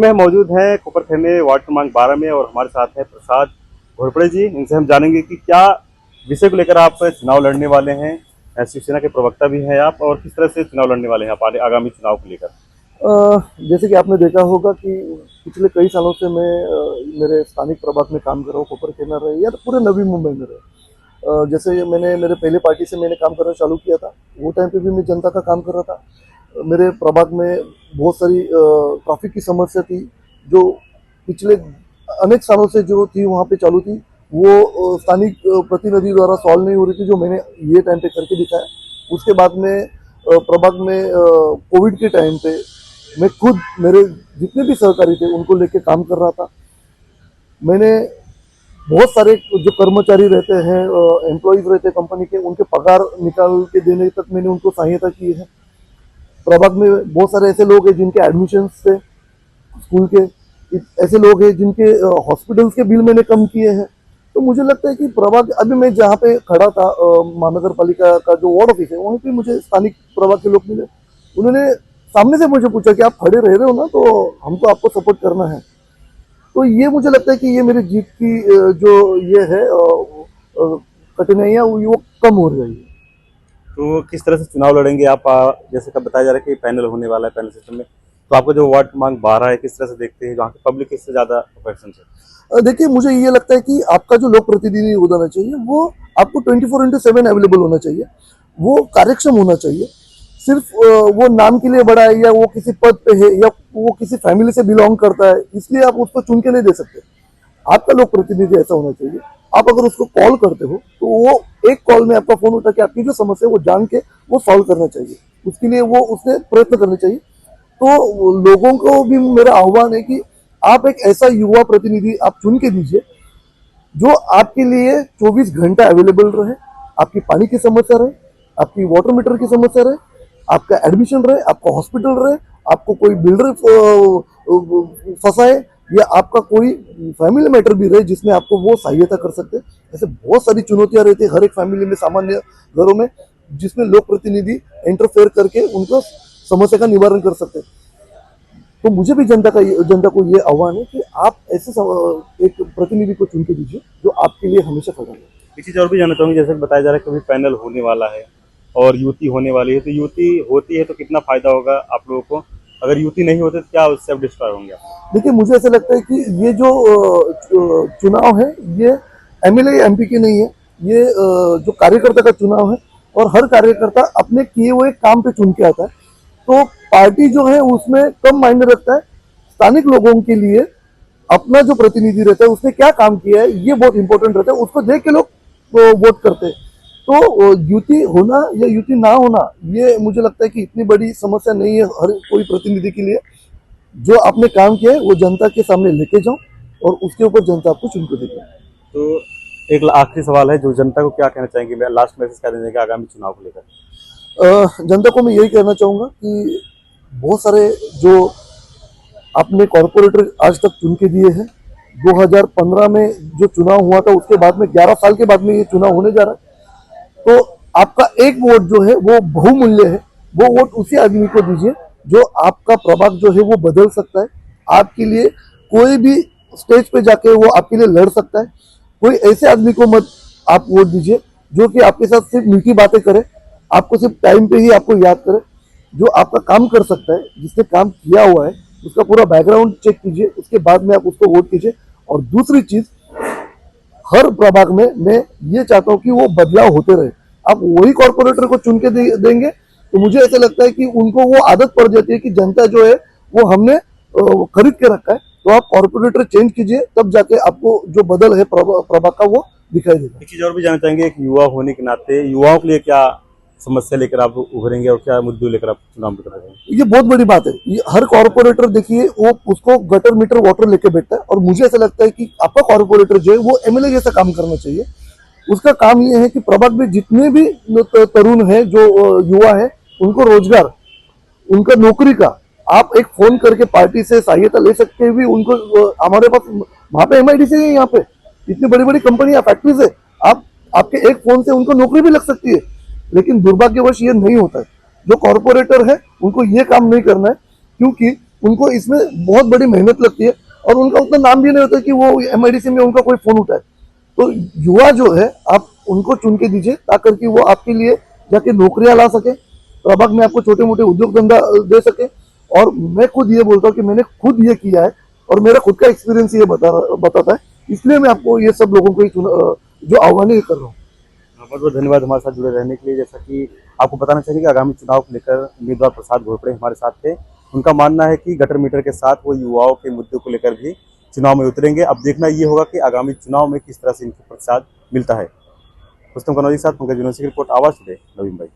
में हम मौजूद हैं कोपरखैरने वार्ड क्रमांक 12 में और हमारे साथ हैं प्रसाद घोरपड़े जी। इनसे हम जानेंगे कि क्या विषय को लेकर आप चुनाव लड़ने वाले हैं। शिवसेना के प्रवक्ता भी हैं आप, और किस तरह से चुनाव लड़ने वाले हैं आप आगामी चुनाव को लेकर। जैसे कि आपने देखा होगा कि पिछले कई सालों से मैं मेरे स्थानिक प्रभाग में काम कर रहा हूँ, कोपरखैरना रहे या तो पूरे नवी मुंबई में रहे। जैसे मैंने मेरे पहले पार्टी से मैंने काम करना चालू किया था, वो टाइम पे भी मैं जनता का काम कर रहा था। मेरे प्रभाग में बहुत सारी ट्रैफिक की समस्या थी जो पिछले अनेक सालों से जो थी वहाँ पे चालू थी, वो स्थानिक प्रतिनिधि द्वारा सॉल्व नहीं हो रही थी, जो मैंने ये टाइम पे करके दिखाया। उसके बाद में प्रभाग में कोविड के टाइम पे मैं खुद मेरे जितने भी सहकारी थे उनको लेके काम कर रहा था। मैंने बहुत सारे जो कर्मचारी रहते हैं, एम्प्लॉयज रहते हैं कंपनी के, उनके पगार निकाल के देने तक मैंने उनको सहायता की है। प्रभाग में बहुत सारे ऐसे लोग हैं जिनके एडमिशन थे स्कूल के, ऐसे लोग हैं जिनके हॉस्पिटल्स के बिल मैंने कम किए हैं। तो मुझे लगता है कि प्रभाग, अभी मैं जहाँ पे खड़ा था महानगर पालिका का जो वार्ड ऑफिस है, वहीं पे मुझे स्थानिक प्रभाग के लोग मिले। उन्होंने सामने से मुझे पूछा कि आप खड़े रह रहे हो ना, तो हमको आपको सपोर्ट करना है। तो ये मुझे लगता है कि ये मेरी जीत की जो ये है कठिनाइयाँ वो कम हो रही है। तो किस तरह से चुनाव लड़ेंगे आप? जैसे कब बताया जा रहा है कि पैनल होने वाला है, पैनल सिस्टम में, तो आपका जो वार्ड क्रमांक 12 है किस तरह से देखते हैं, जहाँ की पब्लिक किससे ज्यादा अफेक्शन है? देखिए, मुझे ये लगता है कि आपका जो लोक प्रतिनिधि होना चाहिए वो आपको 24/7 अवेलेबल होना चाहिए, वो कार्यक्षम होना चाहिए। सिर्फ वो नाम के लिए बड़ा है या वो किसी पद पे है या वो किसी फैमिली से बिलोंग करता है इसलिए आप उसको चुन के नहीं दे सकते। आपका लोक प्रतिनिधि ऐसा होना चाहिए। आप अगर उसको कॉल करते हो तो वो एक कॉल में आपका फोन उठा के आपकी जो समस्या है वो जान के वो सॉल्व करना चाहिए, उसके लिए वो उसने प्रयत्न करने चाहिए। तो लोगों को भी मेरा आह्वान है कि आप एक ऐसा युवा प्रतिनिधि आप चुन के दीजिए जो आपके लिए 24 घंटा अवेलेबल रहे। आपकी पानी की समस्या रहे, आपकी वाटर मीटर की समस्या रहे, आपका एडमिशन रहे, आपका हॉस्पिटल रहे, आपको कोई बिल्डर फंसाए या आपका कोई फैमिली मैटर भी रहे जिसमें आपको वो सहायता कर सकते हैं। ऐसे बहुत सारी चुनौतियां रहती है हर एक फैमिली में, सामान्य घरों में, जिसमें लोक प्रतिनिधि इंटरफेयर करके उनको समस्या का निवारण कर सकते हैं। तो मुझे भी जनता को ये आह्वान है कि आप ऐसे एक प्रतिनिधि को चुन के दीजिए जो आपके लिए हमेशा खड़ा है। एक चीज और भी जानना चाहूंगी, जैसे बताया जा रहा है कि कभी पैनल होने वाला है और युति होने वाली है, तो युति होती है तो कितना फायदा होगा आप लोगों को, अगर युति नहीं होते तो क्या उससे आप डिस्ट्रॉय होंगे? देखिए, मुझे ऐसा लगता है कि ये जो चुनाव है ये एमएलए एमपी के नहीं है, ये जो कार्यकर्ता का चुनाव है और हर कार्यकर्ता अपने किए हुए काम पे चुन के आता है। तो पार्टी जो है उसमें कम मायने रखता है, स्थानिक लोगों के लिए अपना जो प्रतिनिधि रहता है उसने क्या काम किया है ये बहुत इंपॉर्टेंट रहता है, उसको देख के लोग वोट करते हैं। तो युति होना या युति ना होना ये मुझे लगता है कि इतनी बड़ी समस्या नहीं है हर कोई प्रतिनिधि के लिए। जो आपने काम किया है वो जनता के सामने लेके जाओ और उसके ऊपर जनता आपको चुन के देगी। तो एक आखिरी सवाल है, जो जनता को क्या कहना चाहेंगे, लास्ट मैसेज क्या देंगे आगामी चुनाव को लेकर? जनता को मैं यही कहना चाहूँगा कि बहुत सारे जो आपने कॉरपोरेटर आज तक चुन के दिए हैं, 2015 में जो चुनाव हुआ था उसके बाद में 11 साल के बाद में ये चुनाव होने जा रहा है। तो आपका एक वोट जो है वो बहुमूल्य है, वो वोट उसी आदमी को दीजिए जो आपका प्रभाग जो है वो बदल सकता है। आपके लिए कोई भी स्टेज पे जाके वो आपके लिए लड़ सकता है। कोई ऐसे आदमी को मत आप वोट दीजिए जो कि आपके साथ सिर्फ मीठी बातें करे, आपको सिर्फ टाइम पे ही आपको याद करे। जो आपका काम कर सकता है, जिसने काम किया हुआ है, उसका पूरा बैकग्राउंड चेक कीजिए, उसके बाद में आप उसको वोट कीजिए। और दूसरी चीज, हर प्रभाग में मैं ये चाहता हूँ कि वो बदलाव होते रहे। आप वही कॉर्पोरेटर को चुन के देंगे तो मुझे ऐसा लगता है कि उनको वो आदत पड़ जाती है कि जनता जो है वो हमने खरीद के रखा है। तो आप कॉर्पोरेटर चेंज कीजिए, तब जाके आपको जो बदल है प्रभाग का वो दिखाई देगा। एक चीज और भी जानना चाहेंगे, एक युवा होने के नाते युवाओं के लिए क्या समस्या लेकर आप उभरेंगे और क्या मुद्दे लेकर आप चुनाव में करेंगे? ये बहुत बड़ी बात है। ये हर कॉर्पोरेटर देखिए वो उसको गटर मीटर वाटर लेके बैठता है, और मुझे ऐसा लगता है कि आपका कॉर्पोरेटर जो है वो एमएलए जैसा काम करना चाहिए। उसका काम ये है कि प्रभाग में जितने भी तरुण है, जो युवा है, उनको रोजगार, उनका नौकरी का आप एक फोन करके पार्टी से सहायता ले सकते हुए उनको, हमारे पास वहाँ पे एमआईडीसी है, यहाँ पे इतनी बड़ी बड़ी कंपनियां फैक्ट्रीज है, आप आपके एक फोन से उनको नौकरी भी लग सकती है। लेकिन दुर्भाग्यवश ये नहीं होता है। जो कॉर्पोरेटर है उनको ये काम नहीं करना है, क्योंकि उनको इसमें बहुत बड़ी मेहनत लगती है और उनका उतना नाम भी नहीं होता कि वो MIDC में उनका कोई फोन उठाए। तो युवा जो है आप उनको चुन के दीजिए ताकि कि वो आपके लिए जाके नौकरियां ला सके, प्रभाग में आपको छोटे मोटे उद्योग धंधा दे सके। और मैं खुद ये बोलता हूँ कि मैंने खुद ये किया है और मेरा खुद का एक्सपीरियंस ये बताता है, इसलिए मैं आपको ये सब लोगों को जो आह्वान ये कर रहा हूँ। बहुत बहुत धन्यवाद हमारे साथ जुड़े रहने के लिए। जैसा कि आपको बताना चाहिए कि आगामी चुनाव को लेकर उम्मीदवार प्रसाद घोरपड़े हमारे साथ थे। उनका मानना है कि गटर मीटर के साथ वो युवाओं के मुद्दों को लेकर भी चुनाव में उतरेंगे। अब देखना ये होगा कि आगामी चुनाव में किस तरह से इनको प्रतिसाद मिलता है। रुस्तम कनौजी के साथ पंकज यूनिवर्सिटी की रिपोर्ट, आवाज टुडे, नवीन भाई।